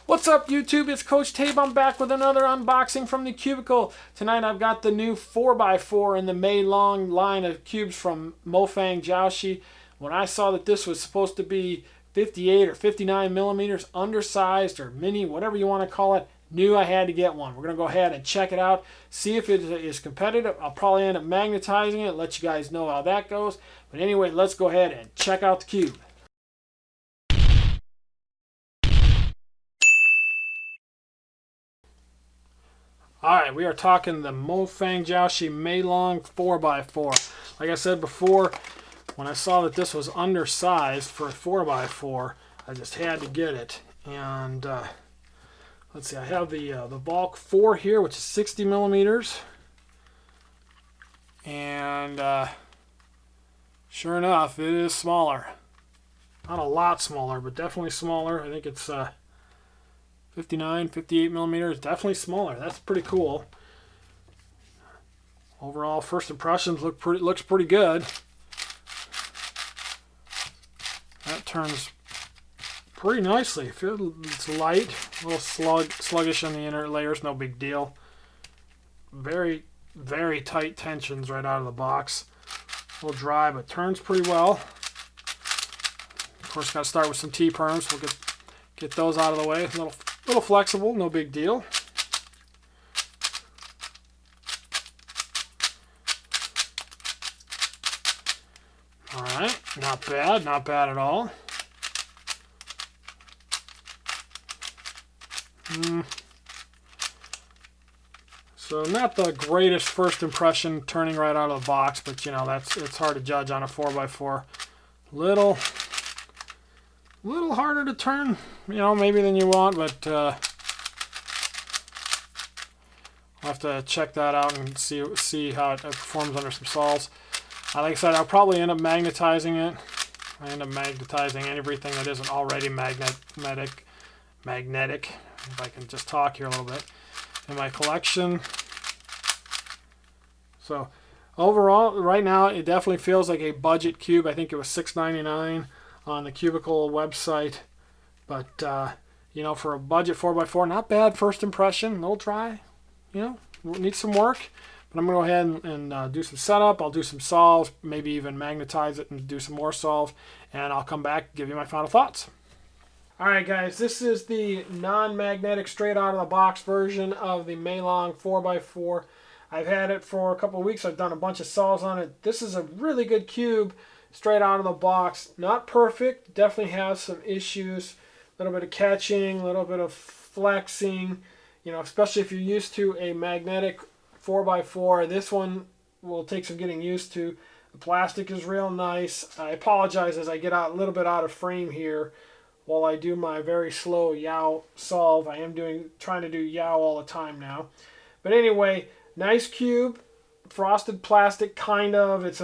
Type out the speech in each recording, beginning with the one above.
What's up, YouTube? It's Coach Tabe. I'm back with another unboxing from the cubicle. Tonight I've got the new 4x4 in the Meilong line of cubes from Mofang Jiaoshi. When I saw that this was supposed to be 58 or 59 millimeters, undersized or mini, whatever you want to call it, knew I had to get one. We're going to go ahead and check it out, see if it is competitive. I'll probably end up magnetizing it, let you guys know how that goes. But anyway, let's go ahead and check out the cube. Alright, we are talking the Mofang Jiaoshi Meilong 4x4. Like I said before, when I saw that this was undersized for a 4x4, I just had to get it. And let's see, I have the bulk 4 here, which is 60 millimeters. And sure enough, it is smaller. Not a lot smaller, but definitely smaller. I think it's 59, 58 millimeters, definitely smaller. That's pretty cool. Overall, first impressions looks pretty good. That turns pretty nicely. It's light, a little sluggish on the inner layers, no big deal. Very, very tight tensions right out of the box. A little dry, but turns pretty well. Of course, got to start with some T-perms. We'll get those out of the way. A little flexible, no big deal. Alright, not bad at all. So not the greatest first impression turning right out of the box, but you know, it's hard to judge on a 4x4. Little harder to turn, you know, maybe than you want, but I'll have to check that out and see how it performs under some sols. Like I said, I'll probably end up magnetizing it. I end up magnetizing everything that isn't already magnetic, if I can just talk here a little bit, in my collection. So overall, right now, it definitely feels like a budget cube. I think it was $6.99 on the Cubicle website, but you know, for a budget 4x4, not bad first impression. A little dry, you know, needs some work, but I'm gonna go ahead and do some setup. I'll do some solves, maybe even magnetize it and do some more solves, and I'll come back and give you my final thoughts. Alright guys, this is the non-magnetic straight out of the box version of the Meilong 4x4. I've had it for a couple of weeks. I've done a bunch of solves on it. This is a really good cube straight out of the box. Not perfect, definitely has some issues. A little bit of catching, a little bit of flexing. You know, especially if you're used to a magnetic 4x4, this one will take some getting used to. The plastic is real nice. I apologize as I get a little bit out of frame here while I do my very slow yaw solve. I am trying to do yaw all the time now. But anyway, nice cube, frosted plastic kind of. It's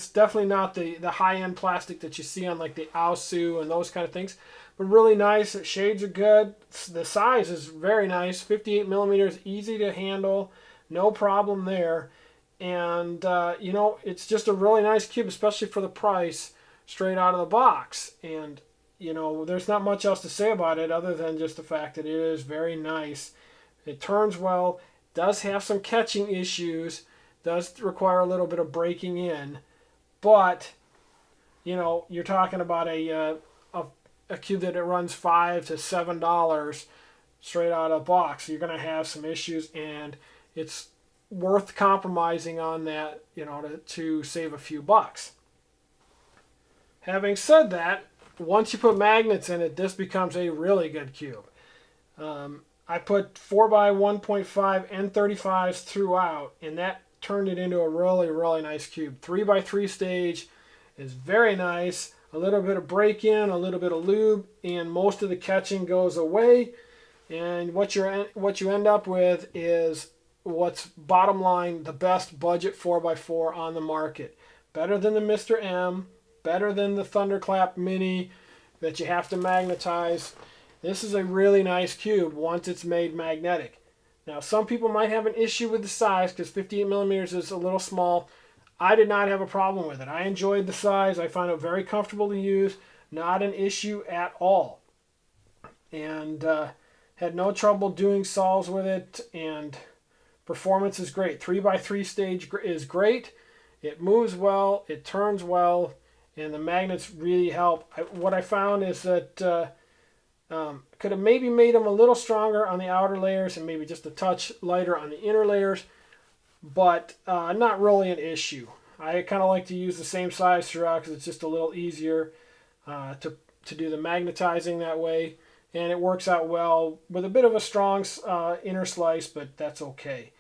definitely not the high-end plastic that you see on like the Aosu and those kind of things, but really nice. The shades are good. The size is very nice, 58 millimeters, easy to handle, no problem there. And you know, it's just a really nice cube, especially for the price, straight out of the box. And you know, there's not much else to say about it other than just the fact that it is very nice. It turns well, does have some catching issues, does require a little bit of breaking in, but you know, you're talking about a cube that it runs $5 to $7 straight out of the box. You're going to have some issues, and it's worth compromising on that, you know, to save a few bucks. Having said that, once you put magnets in it, this becomes a really good cube. I put 4x1.5 N35s throughout, and that turned it into a really, really nice cube. 3x3 stage is very nice. A little bit of break-in, a little bit of lube, and most of the catching goes away. And what you end up with is what's bottom line the best budget 4x4 on the market. Better than the Mr. M, better than the Thunderclap Mini that you have to magnetize. This is a really nice cube once it's made magnetic. Now, some people might have an issue with the size because 58 millimeters is a little small. I did not have a problem with it. I enjoyed the size. I found it very comfortable to use. Not an issue at all. and had no trouble doing solves with it, and performance is great. 3x3 stage is great. It moves well, it turns well, and the magnets really help. What I found is that could have maybe made them a little stronger on the outer layers and maybe just a touch lighter on the inner layers, but not really an issue. I kind of like to use the same size throughout because it's just a little easier to do the magnetizing that way, and it works out well with a bit of a strong inner slice, but that's okay.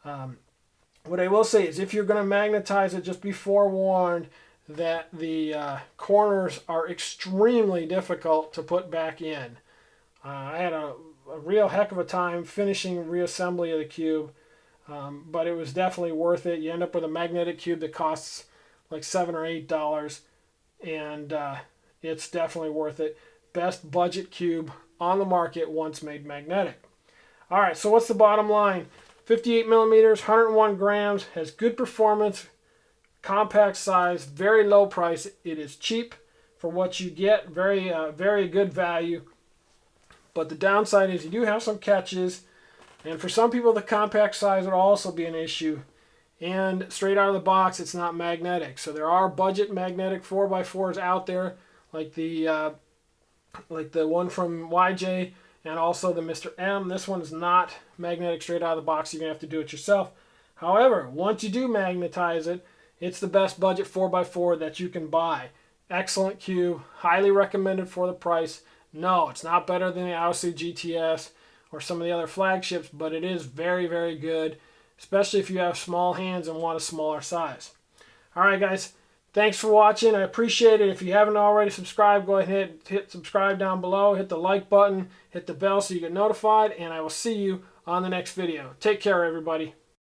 What I will say is if you're going to magnetize it, just be forewarned that the corners are extremely difficult to put back in. I had a real heck of a time finishing reassembly of the cube, but it was definitely worth it. You end up with a magnetic cube that costs like $7 or $8, and it's definitely worth it. Best budget cube on the market once made magnetic. All right, so what's the bottom line? 58 millimeters, 101 grams, has good performance, compact size, very low price. It is cheap for what you get, very good value. But the downside is you do have some catches, and for some people the compact size would also be an issue. And straight out of the box, it's not magnetic. So there are budget magnetic 4x4s out there, like the one from YJ, and also the Mr. M. This one's not magnetic straight out of the box. You're going to have to do it yourself. However, once you do magnetize it, it's the best budget 4x4 that you can buy. Excellent cube. Highly recommended for the price. No, it's not better than the Jiaoshi GTS or some of the other flagships, but it is very good, especially if you have small hands and want a smaller size. All right, guys. Thanks for watching. I appreciate it. If you haven't already subscribed, go ahead and hit subscribe down below. Hit the like button. Hit the bell so you get notified. And I will see you on the next video. Take care, everybody.